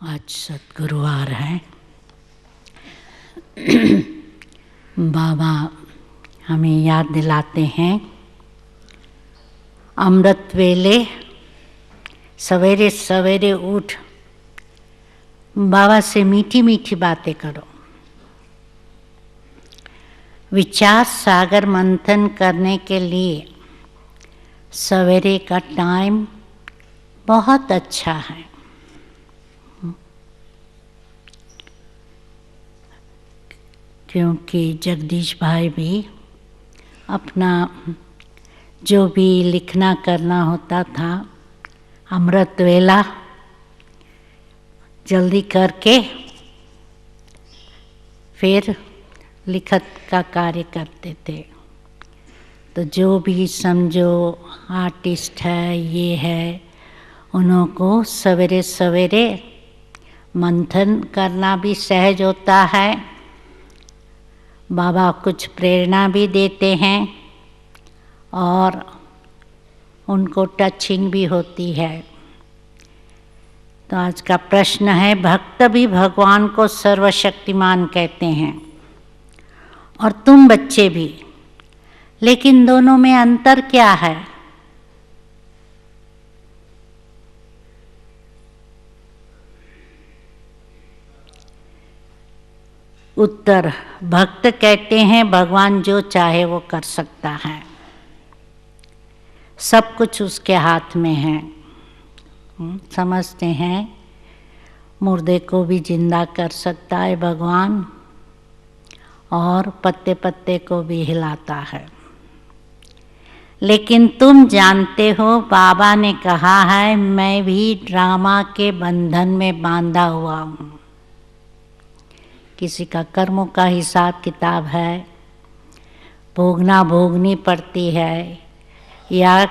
आज सद्गुरुवार है। बाबा हमें याद दिलाते हैं, अमृत वेले सवेरे सवेरे उठ बाबा से मीठी मीठी बातें करो। विचार सागर मंथन करने के लिए सवेरे का टाइम बहुत अच्छा है। क्योंकि जगदीश भाई भी अपना जो भी लिखना करना होता था, अमृत वेला जल्दी करके फिर लिखत का कार्य करते थे। तो जो भी समझो आर्टिस्ट है, ये है, उन्हों को सवेरे सवेरे मंथन करना भी सहज होता है। बाबा कुछ प्रेरणा भी देते हैं और उनको टचिंग भी होती है। तो आज का प्रश्न है, भक्त भी भगवान को सर्वशक्तिमान कहते हैं और तुम बच्चे भी, लेकिन दोनों में अंतर क्या है? उत्तर, भक्त कहते हैं भगवान जो चाहे वो कर सकता है, सब कुछ उसके हाथ में है। समझते हैं मुर्दे को भी जिंदा कर सकता है भगवान, और पत्ते पत्ते को भी हिलाता है। लेकिन तुम जानते हो, बाबा ने कहा है, मैं भी ड्रामा के बंधन में बांधा हुआ हूँ। किसी का कर्मों का हिसाब किताब है, भोगना भोगनी पड़ती है, या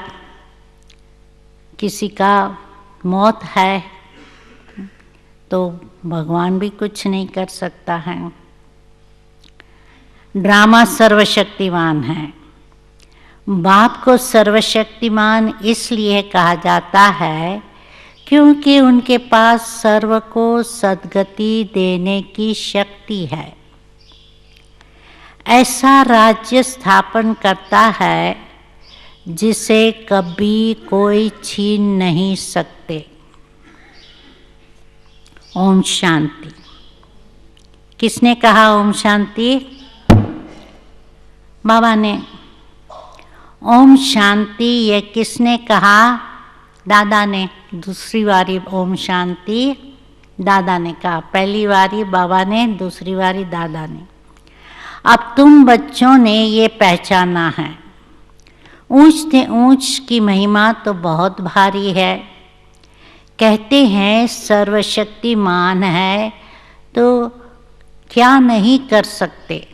किसी का मौत है, तो भगवान भी कुछ नहीं कर सकता है। ड्रामा सर्वशक्तिमान है। बाप को सर्वशक्तिमान इसलिए कहा जाता है क्योंकि उनके पास सर्व को सद्गति देने की शक्ति है। ऐसा राज्य स्थापन करता है जिसे कभी कोई छीन नहीं सकते। ओम शांति। किसने कहा ओम शांति? बाबा ने। ओम शांति ये किसने कहा? दादा ने। दूसरी बारी ओम शांति दादा ने कहा, पहली बारी बाबा ने, दूसरी बारी दादा ने। अब तुम बच्चों ने ये पहचाना है, ऊंच से ऊंच की महिमा तो बहुत भारी है। कहते हैं सर्वशक्तिमान है तो क्या नहीं कर सकते।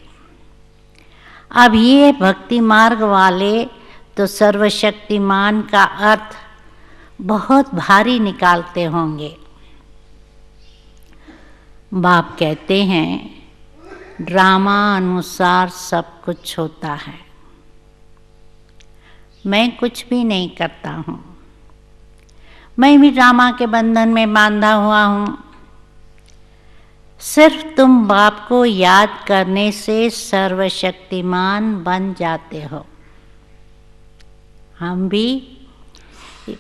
अब ये भक्ति मार्ग वाले तो सर्वशक्तिमान का अर्थ बहुत भारी निकालते होंगे। बाप कहते हैं ड्रामा अनुसार सब कुछ होता है, मैं कुछ भी नहीं करता हूँ। मैं भी ड्रामा के बंधन में बांधा हुआ हूँ। सिर्फ तुम बाप को याद करने से सर्वशक्तिमान बन जाते हो। हम भी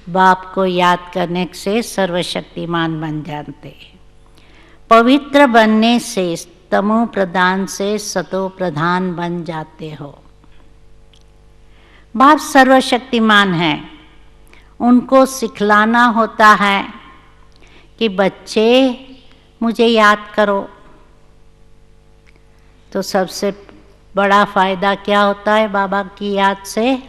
बाप को याद करने से सर्वशक्तिमान बन जाते हैं। पवित्र बनने से तमो प्रधान से सतो प्रधान बन जाते हो। बाप सर्वशक्तिमान है, उनको सिखलाना होता है कि बच्चे मुझे याद करो। तो सबसे बड़ा फायदा क्या होता है बाबा की याद से?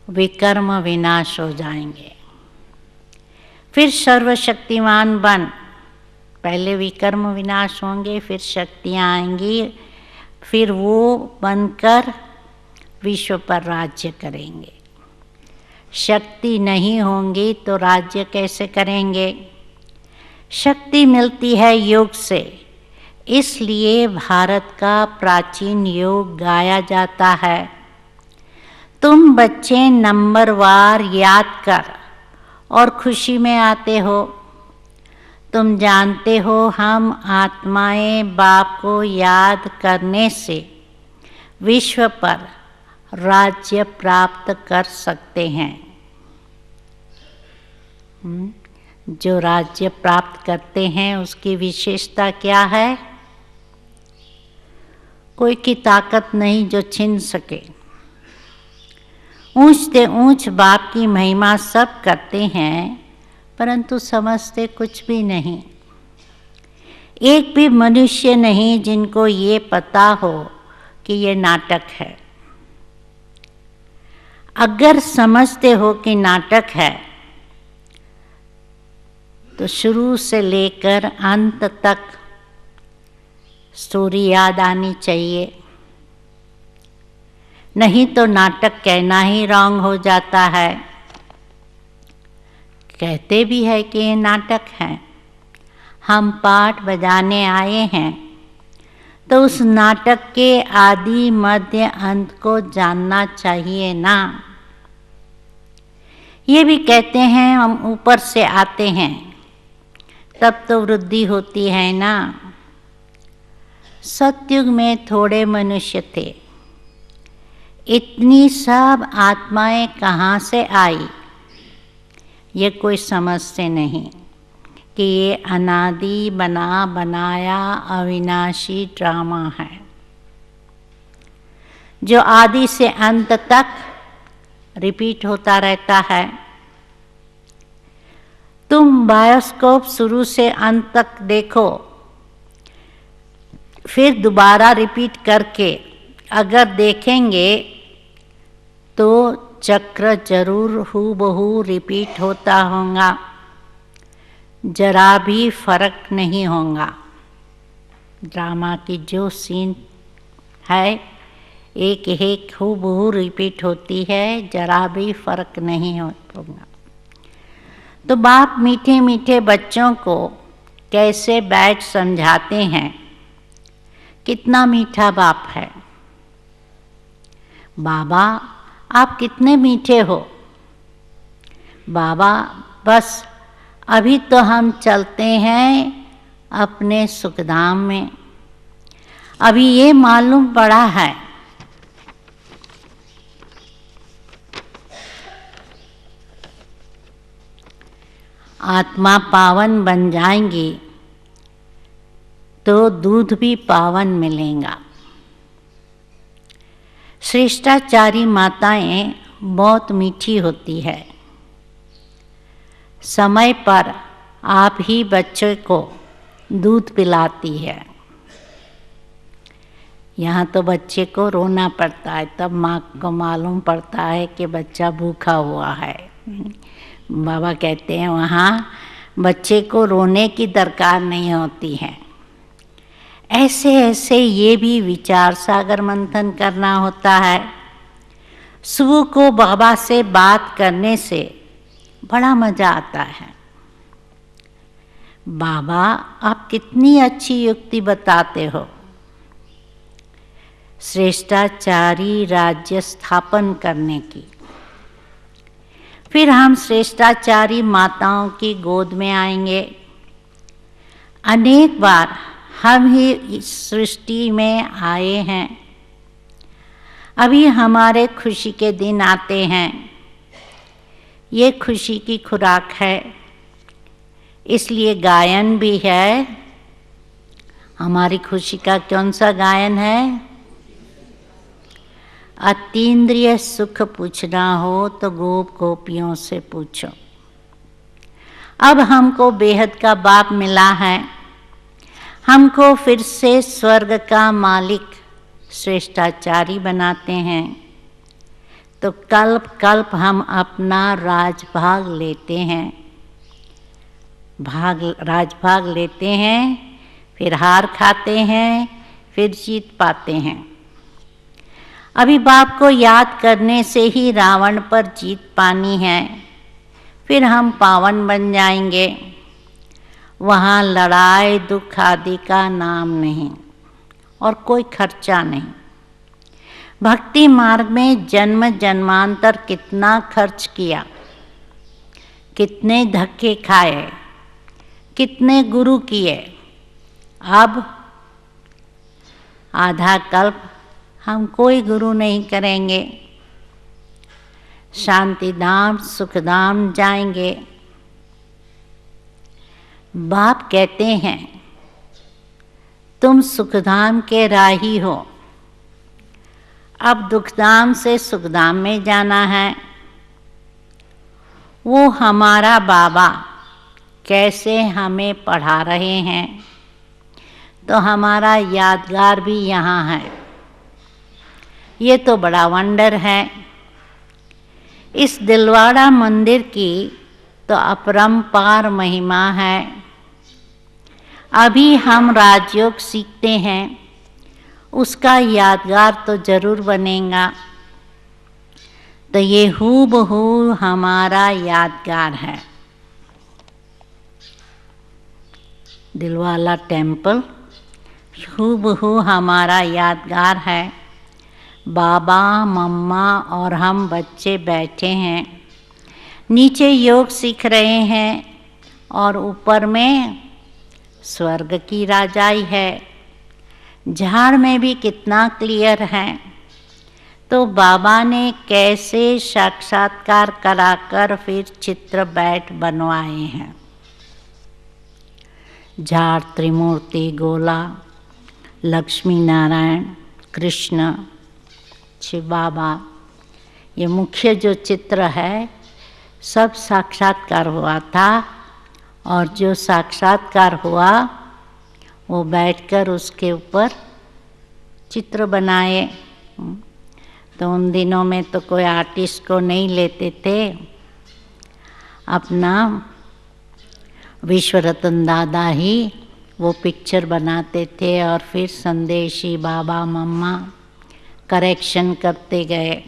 विकर्म विनाश हो जाएंगे। फिर सर्वशक्तिमान बन, पहले विकर्म विनाश होंगे, फिर शक्तियाँ आएंगी, फिर वो बनकर विश्व पर राज्य करेंगे। शक्ति नहीं होंगी तो राज्य कैसे करेंगे? शक्ति मिलती है योग से, इसलिए भारत का प्राचीन योग गाया जाता है। तुम बच्चे नंबरवार याद कर और खुशी में आते हो। तुम जानते हो हम आत्माएं बाप को याद करने से विश्व पर राज्य प्राप्त कर सकते हैं। जो राज्य प्राप्त करते हैं उसकी विशेषता क्या है? कोई की ताकत नहीं जो छीन सके। ऊंच से ऊंच बाप की महिमा सब करते हैं, परंतु समझते कुछ भी नहीं। एक भी मनुष्य नहीं जिनको ये पता हो कि ये नाटक है। अगर समझते हो कि नाटक है तो शुरू से लेकर अंत तक स्टोरी याद आनी चाहिए, नहीं तो नाटक कहना ही रॉन्ग हो जाता है। कहते भी है कि ये नाटक है। हम पाठ बजाने आए हैं तो उस नाटक के आदि मध्य अंत को जानना चाहिए ना। ये भी कहते हैं हम ऊपर से आते हैं, तब तो वृद्धि होती है ना। सतयुग में थोड़े मनुष्य थे, इतनी सब आत्माएं कहाँ से आई ये कोई समझते नहीं कि ये अनादि बना बनाया अविनाशी ड्रामा है जो आदि से अंत तक रिपीट होता रहता है। तुम बायोस्कोप शुरू से अंत तक देखो, फिर दोबारा रिपीट करके अगर देखेंगे तो चक्र जरूर हूबहू रिपीट होता होगा, जरा भी फर्क नहीं होगा। ड्रामा की जो सीन है एक एक हूबहू रिपीट होती है, जरा भी फर्क नहीं होगा। तो बाप मीठे मीठे बच्चों को कैसे बैठ समझाते हैं। कितना मीठा बाप है। बाबा आप कितने मीठे हो। बाबा बस अभी तो हम चलते हैं अपने सुखधाम में, अभी ये मालूम पड़ा है आत्मा पावन बन जाएंगी तो दूध भी पावन मिलेगा। श्रेष्ठाचारी माताएं बहुत मीठी होती है। समय पर आप ही बच्चे को दूध पिलाती है। यहाँ तो बच्चे को रोना पड़ता है, तब माँ को मालूम पड़ता है कि बच्चा भूखा हुआ है। बाबा कहते हैं वहाँ बच्चे को रोने की दरकार नहीं होती है। ऐसे ऐसे ये भी विचार सागर मंथन करना होता है। सुबह को बाबा से बात करने से बड़ा मजा आता है। बाबा आप कितनी अच्छी युक्ति बताते हो। श्रेष्ठाचारी राज्य स्थापन करने की। फिर हम श्रेष्ठाचारी माताओं की गोद में आएंगे। अनेक बार हम ही इस सृष्टि में आए हैं। अभी हमारे खुशी के दिन आते हैं। ये खुशी की खुराक है, इसलिए गायन भी है। हमारी खुशी का कौन सा गायन है? अतीन्द्रिय सुख पूछना हो तो गोप गोपियों से पूछो। अब हमको बेहद का बाप मिला है। हमको फिर से स्वर्ग का मालिक श्रेष्ठाचारी बनाते हैं तो कल्प कल्प हम अपना राजभाग लेते हैं। राजभाग लेते हैं, फिर हार खाते हैं, फिर जीत पाते हैं। अभी बाप को याद करने से ही रावण पर जीत पानी है, फिर हम पावन बन जाएंगे। वहाँ लड़ाई दुख आदि का नाम नहीं और कोई खर्चा नहीं। भक्ति मार्ग में जन्म जन्मांतर कितना खर्च किया, कितने धक्के खाए, कितने गुरु किए। अब आधा कल्प हम कोई गुरु नहीं करेंगे, शांति धाम सुख धाम जाएंगे। बाप कहते हैं तुम सुखधाम के राही हो, अब दुखधाम से सुखधाम में जाना है। वो हमारा बाबा कैसे हमें पढ़ा रहे हैं, तो हमारा यादगार भी यहाँ है। ये तो बड़ा वंडर है। इस दिलवाड़ा मंदिर की तो अपरंपार महिमा है। अभी हम राजयोग सीखते हैं, उसका यादगार तो जरूर बनेगा। तो ये हूबहू हमारा यादगार है। दिलवाला टेम्पल हूबहू हमारा यादगार है। बाबा मम्मा और हम बच्चे बैठे हैं, नीचे योग सीख रहे हैं और ऊपर में स्वर्ग की राजाई है। झाड़ में भी कितना क्लियर है। तो बाबा ने कैसे साक्षात्कार कराकर फिर चित्र बैठ बनवाए हैं। झाड़ त्रिमूर्ति, गोला, लक्ष्मी नारायण, कृष्ण, शिव बाबा, ये मुख्य जो चित्र है सब साक्षात्कार हुआ था। और जो साक्षात्कार हुआ वो बैठकर उसके ऊपर चित्र बनाए। तो उन दिनों में तो कोई आर्टिस्ट को नहीं लेते थे, अपना विश्वरतन दादा ही वो पिक्चर बनाते थे और फिर संदेशी बाबा मम्मा करेक्शन करते गए।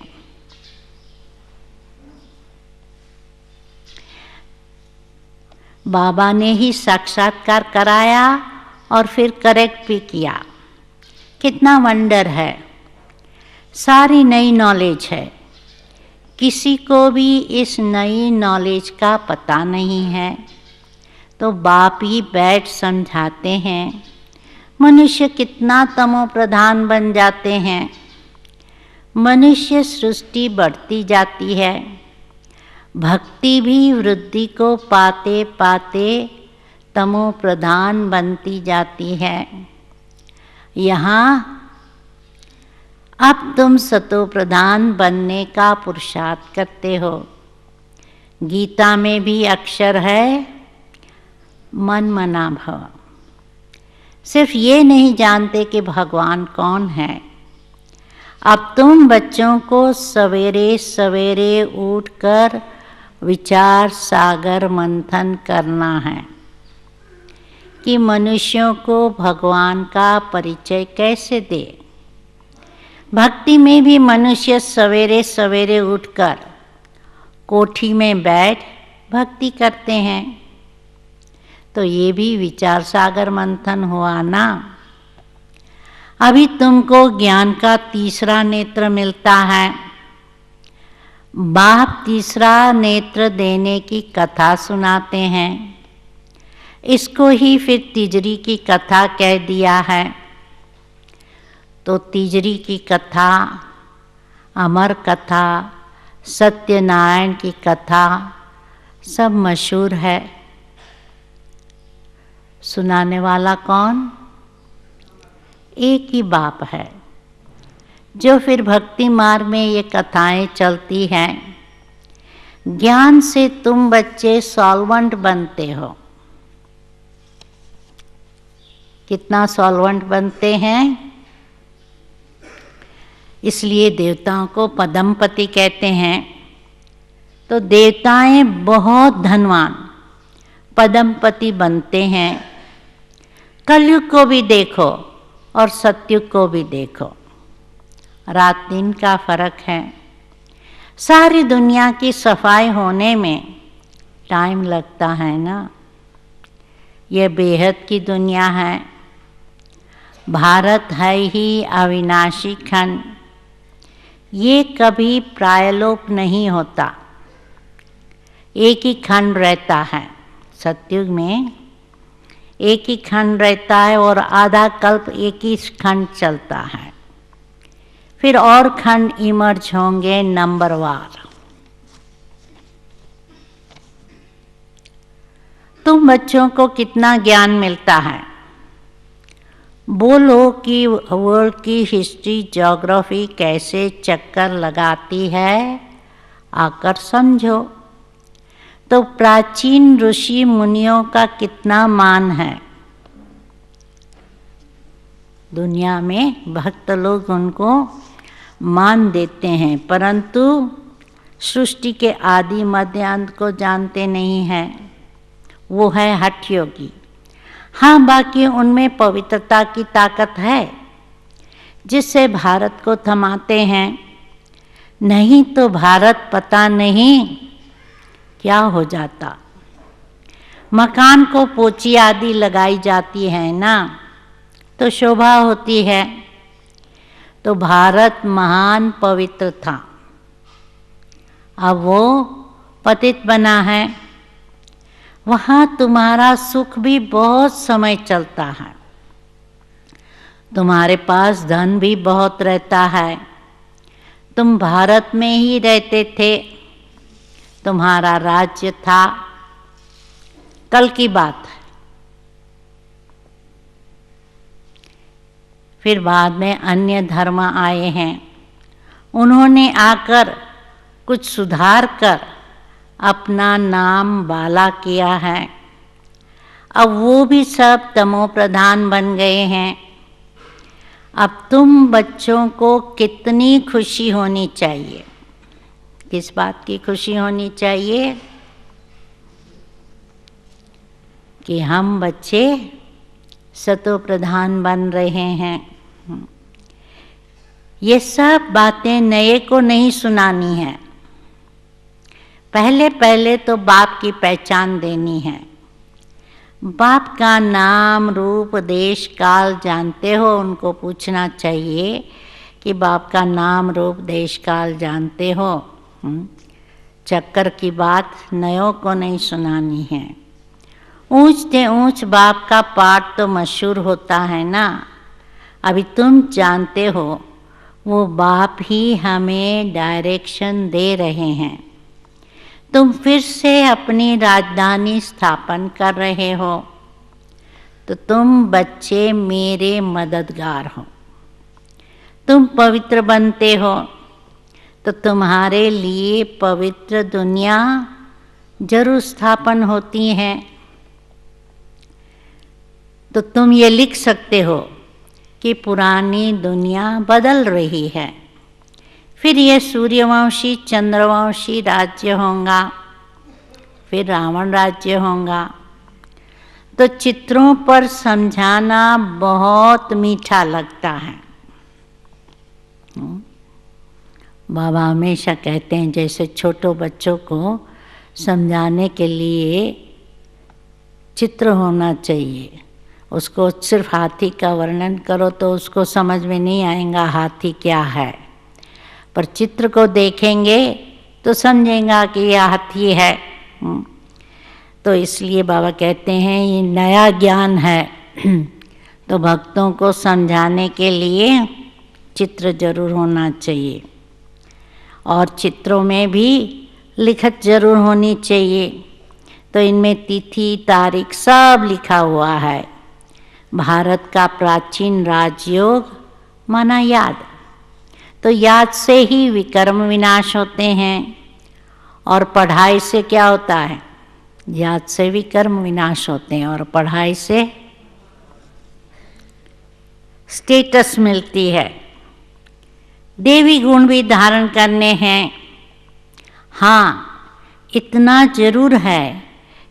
बाबा ने ही साक्षात्कार कराया और फिर करेक्ट भी किया। कितना वंडर है। सारी नई नॉलेज है। किसी को भी इस नई नॉलेज का पता नहीं है, तो बाप ही बैठ समझाते हैं। मनुष्य कितना तमो प्रधान बन जाते हैं। मनुष्य सृष्टि बढ़ती जाती है, भक्ति भी वृद्धि को पाते पाते तमो प्रधान बनती जाती है। यहाँ अब तुम सतो प्रधान बनने का पुरुषार्थ करते हो। गीता में भी अक्षर है मन मना भव। सिर्फ ये नहीं जानते कि भगवान कौन है। अब तुम बच्चों को सवेरे सवेरे उठकर विचार सागर मंथन करना है कि मनुष्यों को भगवान का परिचय कैसे दे। भक्ति में भी मनुष्य सवेरे सवेरे उठकर कोठी में बैठ भक्ति करते हैं। तो ये भी विचार सागर मंथन हुआ ना। अभी तुमको ज्ञान का तीसरा नेत्र मिलता है। बाप तीसरा नेत्र देने की कथा सुनाते हैं। इसको ही फिर तिजरी की कथा कह दिया है। तो तिजरी की कथा, अमर कथा, सत्यनारायण की कथा सब मशहूर है। सुनाने वाला कौन? एक ही बाप है, जो फिर भक्ति मार्ग में ये कथाएं चलती हैं। ज्ञान से तुम बच्चे सॉल्वेंट बनते हो। कितना सॉल्वेंट बनते हैं। इसलिए देवताओं को पदमपति कहते हैं। तो देवताएं बहुत धनवान पदमपति बनते हैं। कलयुग को भी देखो और सतयुग को भी देखो, रात दिन का फर्क है। सारी दुनिया की सफाई होने में टाइम लगता है ना। यह बेहद की दुनिया है। भारत है ही अविनाशी खंड। ये कभी प्रायलोप नहीं होता। एक ही खंड रहता है। सतयुग में एक ही खंड रहता है और आधा कल्प एक ही खंड चलता है। फिर और खंड इमर्ज होंगे नंबरवार। तुम बच्चों को कितना ज्ञान मिलता है? बोलो कि वर्ल्ड की हिस्ट्री ज्योग्राफी कैसे चक्कर लगाती है, आकर समझो। तो प्राचीन ऋषि मुनियों का कितना मान है। दुनिया में भक्त लोग उनको मान देते हैं, परंतु सृष्टि के आदि मध्य अंत को जानते नहीं हैं। वो है हठ योगी। हाँ, बाकी उनमें पवित्रता की ताकत है जिससे भारत को थमाते हैं। नहीं तो भारत पता नहीं क्या हो जाता। मकान को पोची आदि लगाई जाती है ना, तो शोभा होती है। तो भारत महान पवित्र था, अब वो पतित बना है। वहाँ तुम्हारा सुख भी बहुत समय चलता है। तुम्हारे पास धन भी बहुत रहता है। तुम भारत में ही रहते थे, तुम्हारा राज्य था। कल की बात है। फिर बाद में अन्य धर्म आए हैं, उन्होंने आकर कुछ सुधार कर अपना नाम बाला किया है। अब वो भी सब तमो प्रधान बन गए हैं। अब तुम बच्चों को कितनी खुशी होनी चाहिए। किस बात की खुशी होनी चाहिए? कि हम बच्चे सतो प्रधान बन रहे हैं। ये सब बातें नए को नहीं सुनानी है। पहले पहले तो बाप की पहचान देनी है। बाप का नाम रूप देश काल जानते हो? उनको पूछना चाहिए कि बाप का नाम रूप देश काल जानते हो? चक्कर की बात नयों को नहीं सुनानी है। ऊंच से ऊंच बाप का पाठ तो मशहूर होता है ना। अभी तुम जानते हो वो बाप ही हमें डायरेक्शन दे रहे हैं। तुम फिर से अपनी राजधानी स्थापन कर रहे हो, तो तुम बच्चे मेरे मददगार हो। तुम पवित्र बनते हो तो तुम्हारे लिए पवित्र दुनिया जरूर स्थापन होती है। तो तुम ये लिख सकते हो कि पुरानी दुनिया बदल रही है, फिर ये सूर्यवंशी चंद्रवंशी राज्य होगा, फिर रावण राज्य होगा। तो चित्रों पर समझाना बहुत मीठा लगता है। बाबा हमेशा कहते हैं जैसे छोटो बच्चों को समझाने के लिए चित्र होना चाहिए। उसको सिर्फ हाथी का वर्णन करो तो उसको समझ में नहीं आएगा हाथी क्या है, पर चित्र को देखेंगे तो समझेगा कि यह हाथी है। तो इसलिए बाबा कहते हैं ये नया ज्ञान है, तो भक्तों को समझाने के लिए चित्र जरूर होना चाहिए। और चित्रों में भी लिखत जरूर होनी चाहिए। तो इनमें तिथि तारीख सब लिखा हुआ है। भारत का प्राचीन राजयोग माना याद। तो याद से ही विकर्म विनाश होते हैं। और पढ़ाई से क्या होता है? याद से विकर्म विनाश होते हैं और पढ़ाई से स्टेटस मिलती है। देवी गुण भी धारण करने हैं। हाँ, इतना जरूर है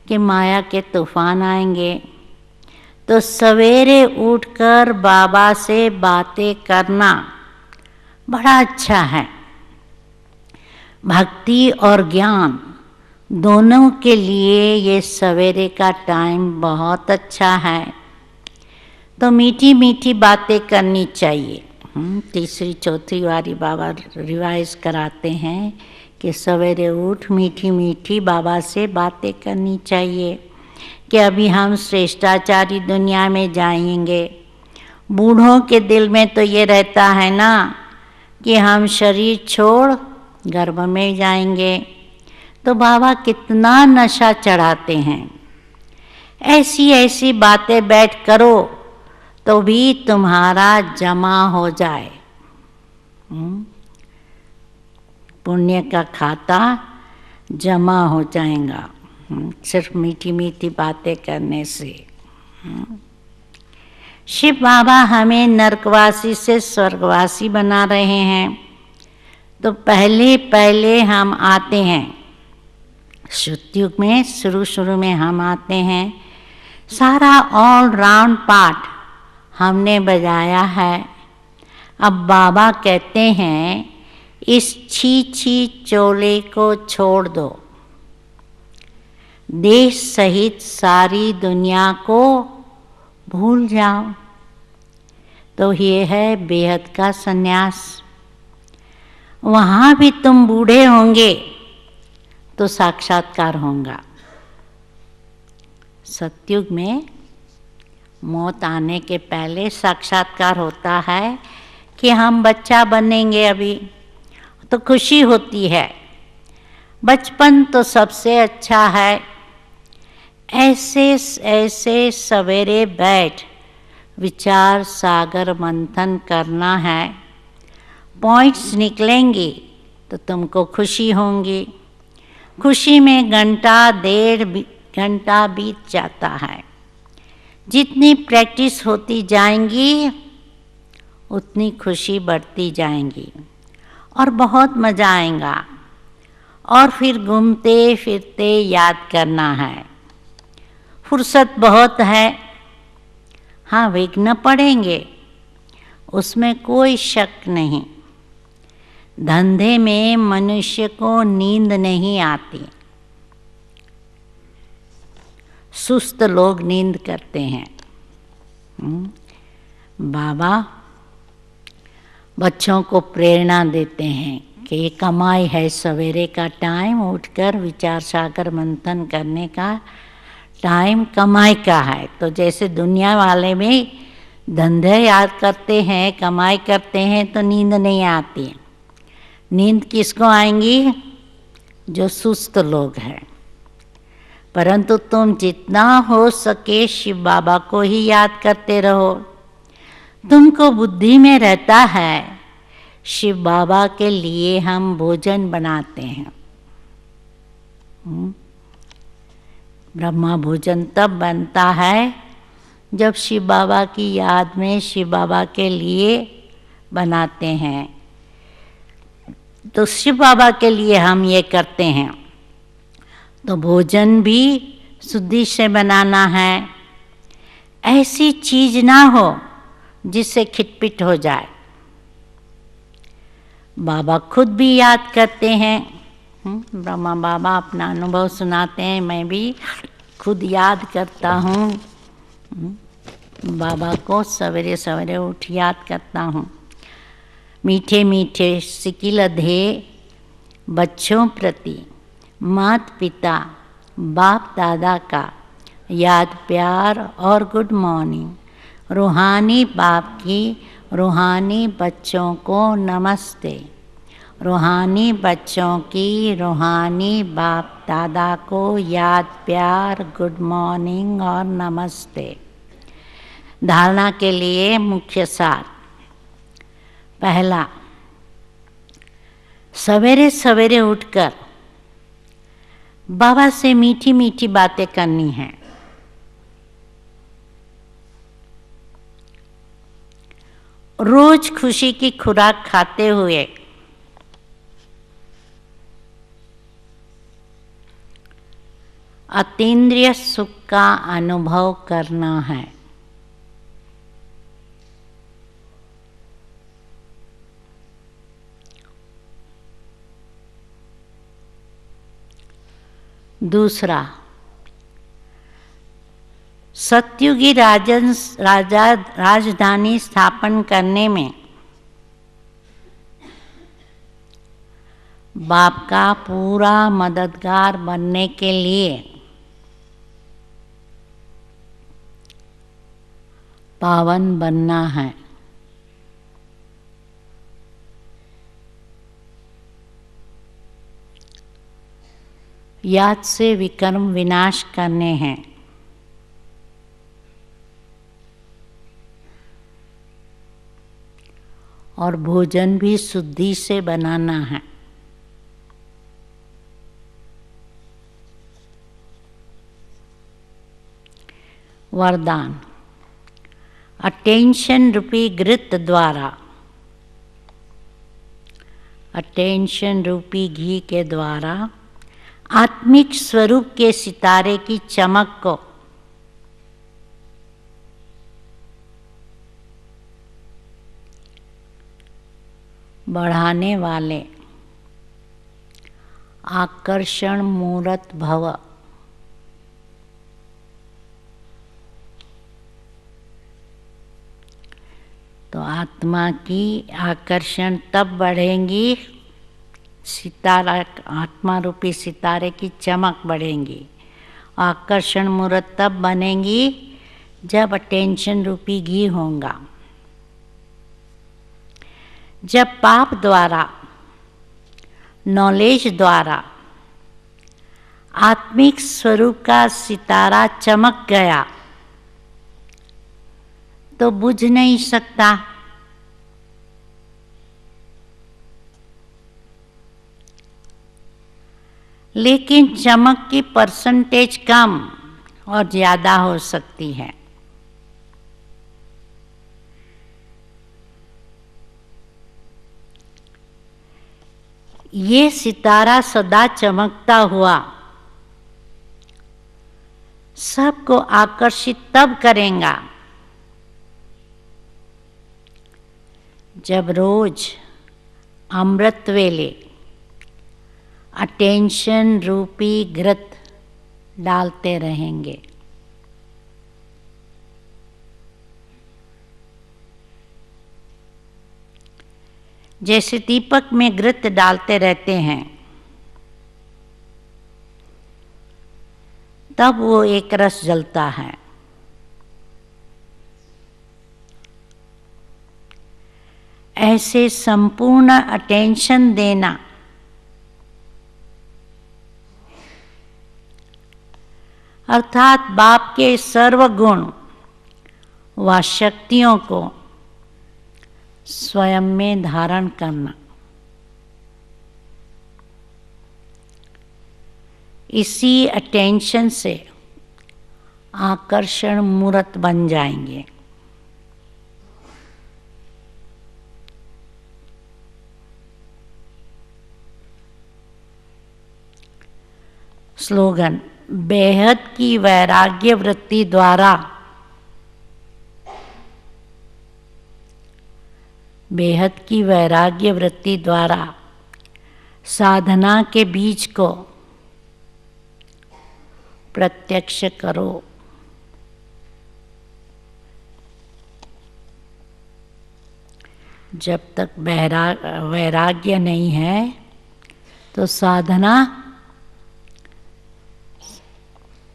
कि माया के तूफान आएंगे, तो सवेरे उठकर बाबा से बातें करना बड़ा अच्छा है। भक्ति और ज्ञान दोनों के लिए ये सवेरे का टाइम बहुत अच्छा है। तो मीठी मीठी बातें करनी चाहिए। तीसरी चौथी बारी बाबा रिवाइज कराते हैं कि सवेरे उठ मीठी मीठी बाबा से बातें करनी चाहिए कि अभी हम श्रेष्ठाचारी दुनिया में जाएंगे। बूढ़ों के दिल में तो ये रहता है ना कि हम शरीर छोड़ गर्भ में जाएंगे, तो बाबा कितना नशा चढ़ाते हैं। ऐसी ऐसी बातें बैठ करो तो भी तुम्हारा जमा हो जाए, पुण्य का खाता जमा हो जाएगा सिर्फ मीठी मीठी बातें करने से। शिव बाबा हमें नरकवासी से स्वर्गवासी बना रहे हैं, तो पहले पहले हम आते हैं सतयुग में, शुरू में हम आते हैं, सारा ऑल राउंड पार्ट हमने बजाया है। अब बाबा कहते हैं इस छी छी चोले को छोड़ दो, देश सहित सारी दुनिया को भूल जाओ। तो ये है बेहद का सन्यास। वहाँ भी तुम बूढ़े होंगे तो साक्षात्कार होगा। सतयुग में मौत आने के पहले साक्षात्कार होता है कि हम बच्चा बनेंगे, अभी तो खुशी होती है। बचपन तो सबसे अच्छा है। ऐसे ऐसे सवेरे बैठ विचार सागर मंथन करना है, पॉइंट्स निकलेंगे तो तुमको खुशी होंगी। खुशी में घंटा डेढ़ घंटा बीत जाता है। जितनी प्रैक्टिस होती जाएंगी उतनी खुशी बढ़ती जाएंगी और बहुत मज़ा आएगा। और फिर घूमते फिरते याद करना है। फुर्सत बहुत है, हाँ विघ्न पड़ेंगे, उसमें कोई शक नहीं। धंधे में मनुष्य को नींद नहीं आती, सुस्त लोग नींद करते हैं। बाबा बच्चों को प्रेरणा देते हैं कि ये कमाई है, सवेरे का टाइम उठकर विचार सागर मंथन करने का टाइम कमाई का है। तो जैसे दुनिया वाले में धंधे याद करते हैं, कमाई करते हैं, तो नींद नहीं आती। नींद किसको आएंगी? जो सुस्त लोग हैं। परंतु तुम जितना हो सके शिव बाबा को ही याद करते रहो। तुमको बुद्धि में रहता है शिव बाबा के लिए हम भोजन बनाते हैं। ब्रह्मा भोजन तब बनता है जब शिव बाबा की याद में शिव बाबा के लिए बनाते हैं। तो शिव बाबा के लिए हम ये करते हैं, तो भोजन भी शुद्धि से बनाना है। ऐसी चीज ना हो जिससे खिटपिट हो जाए। बाबा खुद भी याद करते हैं। ब्रह्मा बाबा अपना अनुभव सुनाते हैं, मैं भी खुद याद करता हूँ। बाबा को सवेरे सवेरे उठ याद करता हूँ। मीठे मीठे सिकिल ध्येय बच्चों प्रति माता पिता बाप दादा का याद प्यार और गुड मॉर्निंग। रूहानी बाप की रूहानी बच्चों को नमस्ते। रूहानी बच्चों की रूहानी बाप दादा को याद प्यार गुड मॉर्निंग और नमस्ते। धारणा के लिए मुख्य सार। पहला, सवेरे सवेरे उठकर बाबा से मीठी मीठी बातें करनी है। रोज खुशी की खुराक खाते हुए अतीन्द्रिय सुख का अनुभव करना है। दूसरा, सतयुगी राजधानी स्थापन करने में बाप का पूरा मददगार बनने के लिए पावन बनना है। याद से विकर्म विनाश करने हैं। और भोजन भी शुद्धि से बनाना है। वरदान। अटेंशन रूपी घृत द्वारा, अटेंशन रूपी घी के द्वारा आत्मिक स्वरूप के सितारे की चमक को बढ़ाने वाले आकर्षण मूर्त भव, तो आत्मा की आकर्षण तब बढ़ेंगी, सितारा आत्मा रूपी सितारे की चमक बढ़ेंगी। आकर्षण मूर्त तब बनेंगी जब अटेंशन रूपी घी होगा। जब पाप द्वारा, नॉलेज द्वारा आत्मिक स्वरूप का सितारा चमक गया तो बुझ नहीं सकता। लेकिन चमक की परसेंटेज कम और ज़्यादा हो सकती है। ये सितारा सदा चमकता हुआ सबको आकर्षित तब करेगा जब रोज अमृत वेले अटेंशन रूपी घृत डालते रहेंगे। जैसे दीपक में घृत डालते रहते हैं तब वो एक रस जलता है। ऐसे संपूर्ण अटेंशन देना अर्थात बाप के सर्व गुण व शक्तियों को स्वयं में धारण करना, इसी अटेंशन से आकर्षण मूर्त बन जाएंगे। स्लोगन। बेहद की वैराग्य वृत्ति द्वारा, बेहद की वैराग्य वृत्ति द्वारा साधना के बीज को प्रत्यक्ष करो। जब तक वैराग्य नहीं है तो साधना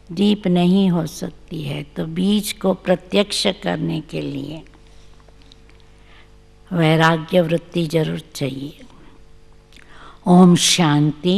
डीप नहीं हो सकती है। तो बीज को प्रत्यक्ष करने के लिए वैराग्य वृत्ति जरूर चाहिए। ओम शांति।